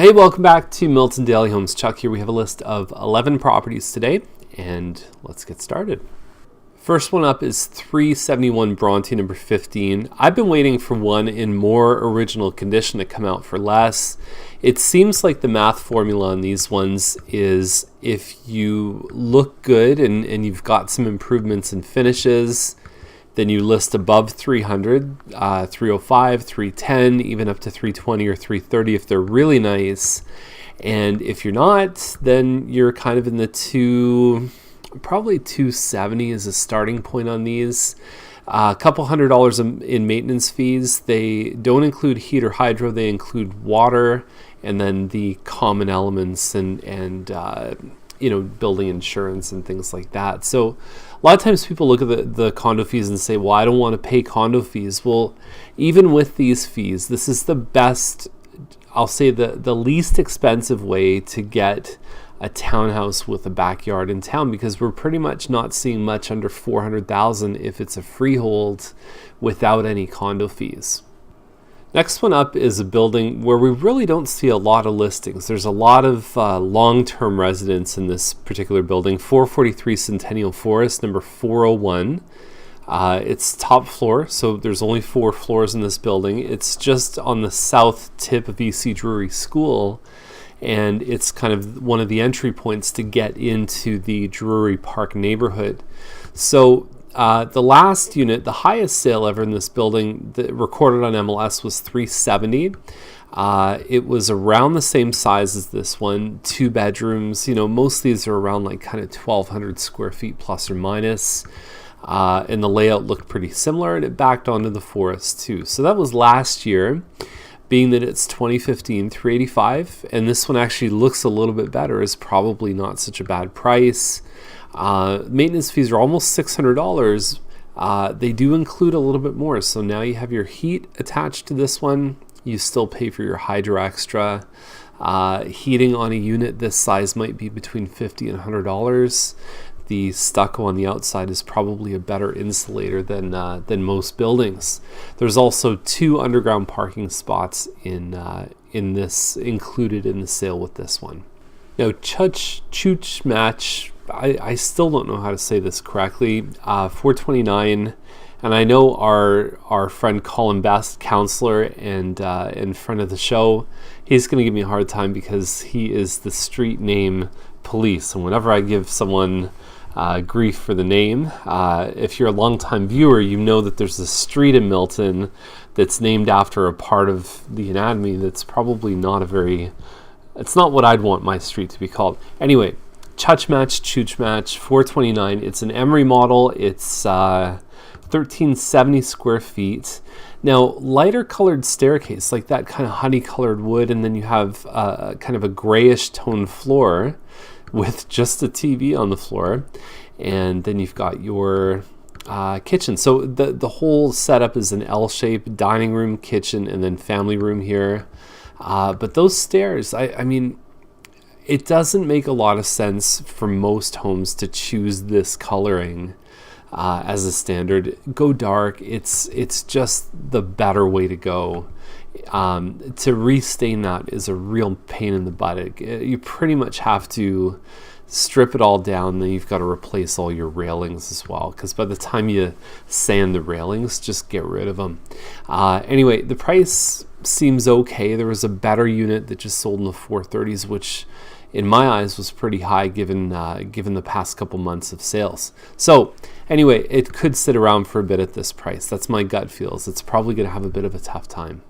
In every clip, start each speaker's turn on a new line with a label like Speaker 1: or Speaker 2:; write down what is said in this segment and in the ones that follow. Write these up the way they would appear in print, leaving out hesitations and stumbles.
Speaker 1: Hey, welcome back to Milton Daily Homes. Chuck here. We have a list of 11 properties today, and let's get started. First one up is 371 Bronte, number 15. I've been waiting for one in more original condition to come out for less. It seems like the math formula on these ones is if you look good and you've got some improvements in finishes, then you list above 300, 305, 310, even up to 320 or 330 if they're really nice. And if you're not, then you're kind of in the probably 270 is a starting point on these. A couple $100 in maintenance fees. They don't include heat or hydro. They include water and then the common elements and building insurance and things like that. So a lot of times people look at the condo fees and say, well, I don't want to pay condo fees. Well, even with these fees, this is the best, I'll say the least expensive way to get a townhouse with a backyard in town, because we're pretty much not seeing much under $400,000 if it's a freehold without any condo fees. Next one up is a building where we really don't see a lot of listings. There's a lot of long-term residents in this particular building, 443 Centennial Forest, number 401. It's top floor, so there's only 4 floors in this building. It's just on the south tip of EC Drury School, and it's kind of one of the entry points to get into the Drury Park neighborhood. So the last unit, the highest sale ever in this building that recorded on MLS was 370. It was around the same size as this one, 2 bedrooms. Most of these are around like kind of 1,200 square feet plus or minus. And the layout looked pretty similar, and it backed onto the forest too. So that was last year. Being that it's 2015, 385, and this one actually looks a little bit better, is probably not such a bad price. Maintenance fees are almost $600. They do include a little bit more. So now you have your heat attached to this one. You still pay for your hydro extra. Heating on a unit this size might be between $50 and $100. The stucco on the outside is probably a better insulator than most buildings. There's also 2 underground parking spots in this included in the sale with this one. Now, Chooch Match, I still don't know how to say this correctly. 429, and I know our friend Colin Best, counselor and friend of the show, he's going to give me a hard time because he is the street name police, and whenever I give someone grief for the name, if you're a longtime viewer, you know that there's a street in Milton that's named after a part of the anatomy that's probably not it's not what I'd want my street to be called. Anyway, Chooch Match, 429. It's an Emery model. It's 1,370 square feet. Now, lighter colored staircase, like that kind of honey colored wood, and then you have kind of a grayish toned floor with just a TV on the floor, and then you've got your kitchen. So the whole setup is an L-shaped dining room, kitchen, and then family room here. But those stairs, I mean, it doesn't make a lot of sense for most homes to choose this coloring as a standard. Go dark. It's just the better way to go. To restain that is a real pain in the butt. You pretty much have to strip it all down, then you've got to replace all your railings as well, because by the time you sand the railings, just get rid of them. Anyway, the price seems okay. There was a better unit that just sold in the 430s, which in my eyes was pretty high given the past couple months of sales. So anyway, it could sit around for a bit at this price. That's my gut feels. It's probably going to have a bit of a tough time.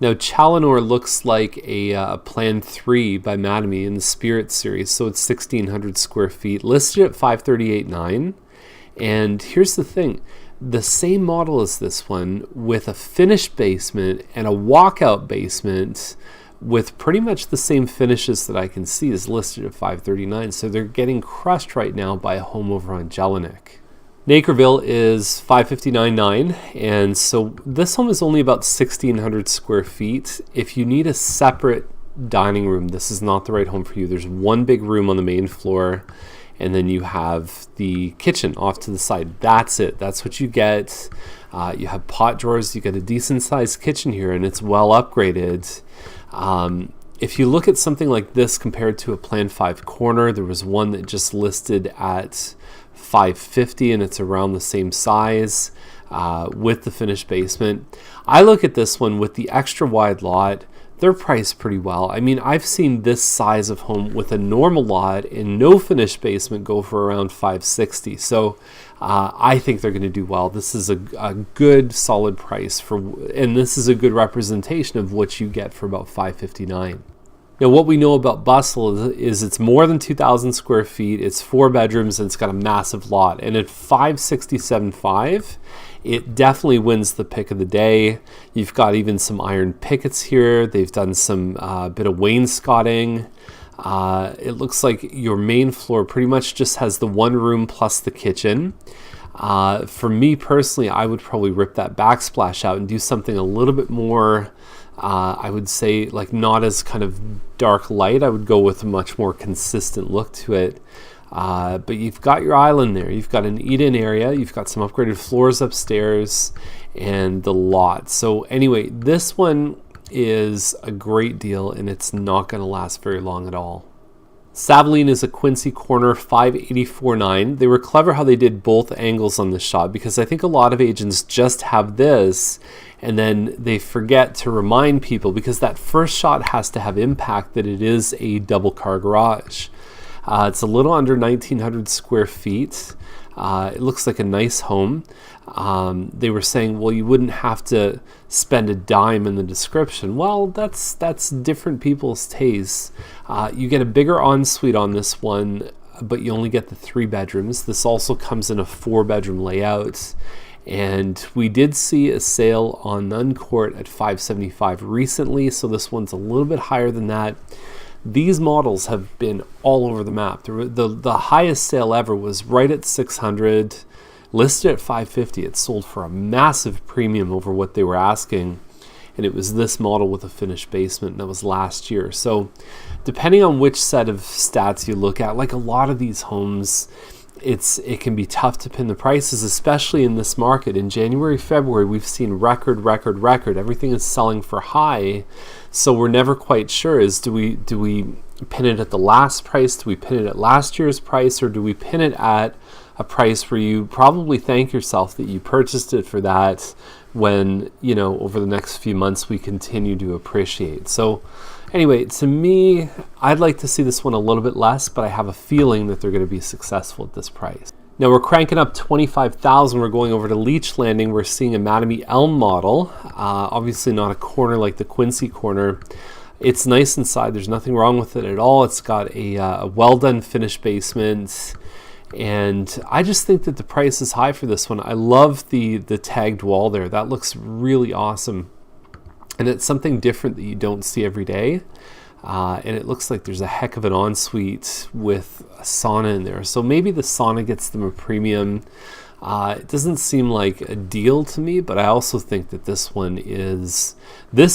Speaker 1: Now, Charlton looks like a Plan 3 by Madame in the Spirit series, so it's 1,600 square feet, listed at $538,900. And here's the thing, the same model as this one, with a finished basement and a walkout basement with pretty much the same finishes that I can see, is listed at $539,000. So they're getting crushed right now by a home over on Gelinik. Nakerville is $559,900, and so this home is only about 1,600 square feet. If you need a separate dining room, this is not the right home for you. There's one big room on the main floor, and then you have the kitchen off to the side. That's it. That's what you get. You have pot drawers. You get a decent sized kitchen here, and it's well upgraded. if you look at something like this compared to a Plan 5 corner, there was one that just listed at $550 and it's around the same size with the finished basement. I look at this one with the extra wide lot. They're priced pretty well. I mean, I've seen this size of home with a normal lot and no finished basement go for around $560. So I think they're going to do well. This is a good solid price and this is a good representation of what you get for about $559. Now, what we know about Bussel is it's more than 2,000 square feet. It's 4 bedrooms and it's got a massive lot. And at $567.5, it definitely wins the pick of the day. You've got even some iron pickets here. They've done some bit of wainscoting. It looks like your main floor pretty much just has the one room plus the kitchen. For me personally, I would probably rip that backsplash out and do something a little bit more, I would say, like not as kind of dark light. I would go with a much more consistent look to it. But you've got your island there. You've got an eat-in area. You've got some upgraded floors upstairs and the lot. So anyway, this one is a great deal and it's not going to last very long at all. Savoline is a Quincy corner, $584.9. They were clever how they did both angles on this shot, because I think a lot of agents just have this and then they forget to remind people, because that first shot has to have impact that it is a double car garage. It's a little under 1,900 square feet. It looks like a nice home. They were saying, well, you wouldn't have to spend a dime in the description. Well, that's different people's tastes. You get a bigger ensuite on this one, but you only get the 3 bedrooms. This also comes in a 4-bedroom layout. And we did see a sale on Nunn Court at $575 recently, so this one's a little bit higher than that. These models have been all over the map. The highest sale ever was right at $600, listed at $550. It sold for a massive premium over what they were asking, and it was this model with a finished basement, and that was last year. So depending on which set of stats you look at, like a lot of these homes, it can be tough to pin the prices, especially in this market. In January, February, we've seen record. Everything is selling for high, so we're never quite sure. Do we pin it at the last price? Do we pin it at last year's price, or do we pin it at a price where you probably thank yourself that you purchased it for that, when, you know, over the next few months we continue to appreciate? So anyway, to me, I'd like to see this one a little bit less, but I have a feeling that they're going to be successful at this price. Now we're cranking up $25,000. We're going over to Leitch Landing. We're seeing a Mattamy Elm model. Obviously not a corner like the Quincy corner. It's nice inside. There's nothing wrong with it at all. It's got a well-done finished basement. And I just think that the price is high for this one. I love the tagged wall there. That looks really awesome. And it's something different that you don't see every day. And it looks like there's a heck of an ensuite with a sauna in there. So maybe the sauna gets them a premium. It doesn't seem like a deal to me, but I also think that this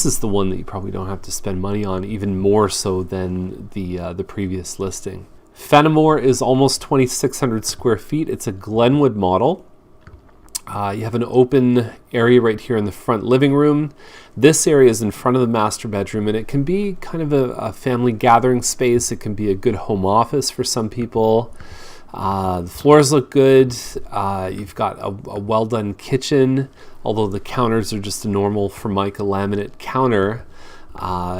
Speaker 1: is the one that you probably don't have to spend money on, even more so than the previous listing. Fenimore is almost 2,600 square feet. It's a Glenwood model. You have an open area right here in the front living room. This area is in front of the master bedroom, and it can be kind of a family gathering space. It can be a good home office for some people. The floors look good. You've got a well-done kitchen, although the counters are just a normal Formica laminate counter.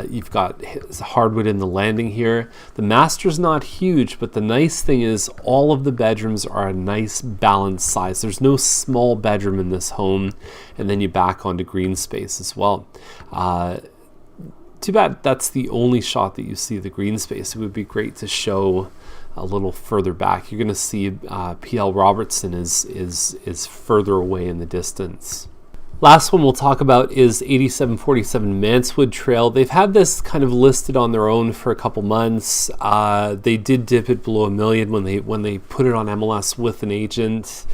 Speaker 1: You've got hardwood in the landing here. The master's not huge, but the nice thing is all of the bedrooms are a nice balanced size. There's no small bedroom in this home, and then you back onto green space as well. Too bad that's the only shot that you see of the green space. It would be great to show a little further back. You're going to see P.L. Robertson is further away in the distance. Last one we'll talk about is 8747 Mansewood Trail. They've had this kind of listed on their own for a couple months. They did dip it below $1 million when they put it on MLS with an agent.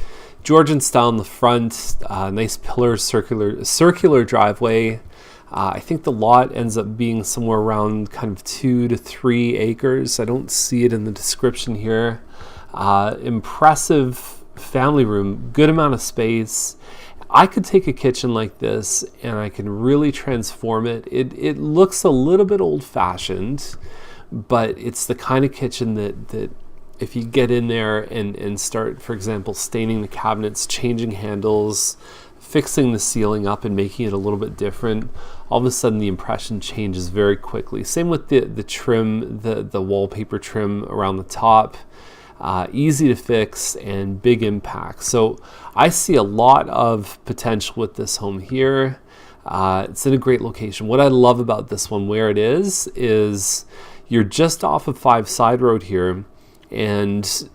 Speaker 1: Georgian style in the front, nice pillars, circular driveway. I think the lot ends up being somewhere around kind of 2 to 3 acres. I don't see it in the description here. Impressive family room, good amount of space. I could take a kitchen like this and I can really transform it. It looks a little bit old-fashioned, but it's the kind of kitchen that if you get in there and start, for example, staining the cabinets, changing handles, fixing the ceiling up and making it a little bit different, all of a sudden the impression changes very quickly. Same with the trim, the wallpaper trim around the top. Easy to fix and big impact. So I see a lot of potential with this home here. It's in a great location. What I love about this one, where it is you're just off of 5 Side Road here, and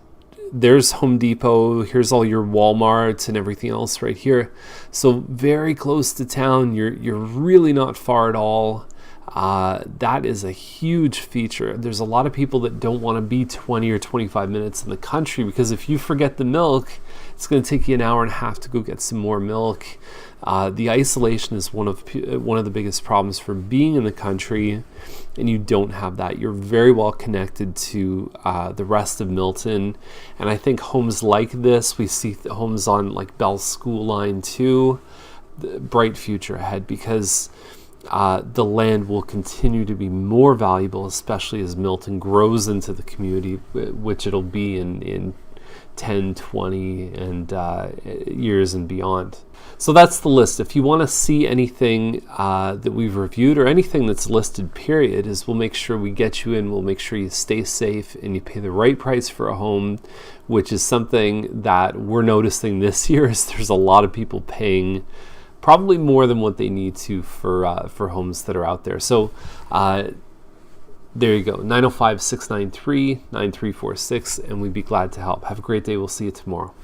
Speaker 1: there's Home Depot. Here's all your Walmarts and everything else right here. So very close to town. You're really not far at all. That is a huge feature. There's a lot of people that don't want to be 20 or 25 minutes in the country, because if you forget the milk, it's going to take you an hour and a half to go get some more milk. The isolation is one of the biggest problems for being in the country, and you don't have that. You're very well connected to the rest of Milton, and I think homes like this, we see homes on like Bell's School Line too, the bright future ahead, because the land will continue to be more valuable, especially as Milton grows into the community, which it'll be in 10, 20, and years and beyond. So that's the list. If you want to see anything that we've reviewed, or anything that's listed, period, is we'll make sure we get you in. We'll make sure you stay safe and you pay the right price for a home, which is something that we're noticing this year, is there's a lot of people paying probably more than what they need to for homes that are out there. So there you go, 905-693-9346, and we'd be glad to help. Have a great day. We'll see you tomorrow.